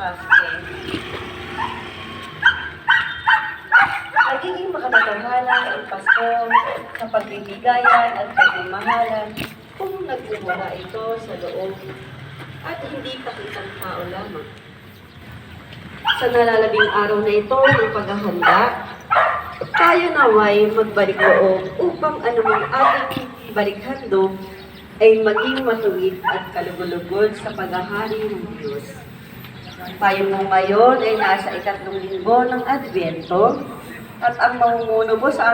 Pasko. Nagiging makatotohanan ang Pasko sa pagbibigayan at pagmamahalan kung nagmumula ito sa loob at hindi pakitang tao lamang. Sa nalalabing araw na ito ng paghahanda, tayo naway magbalik loob upang anumang ating balikhandog ay maging matuwid at kalugod-lugod sa paghahari ng Diyos. Tayo mo ngayon ay nasa ikatlong linggo ng Adbyento at ang mamumuno po sa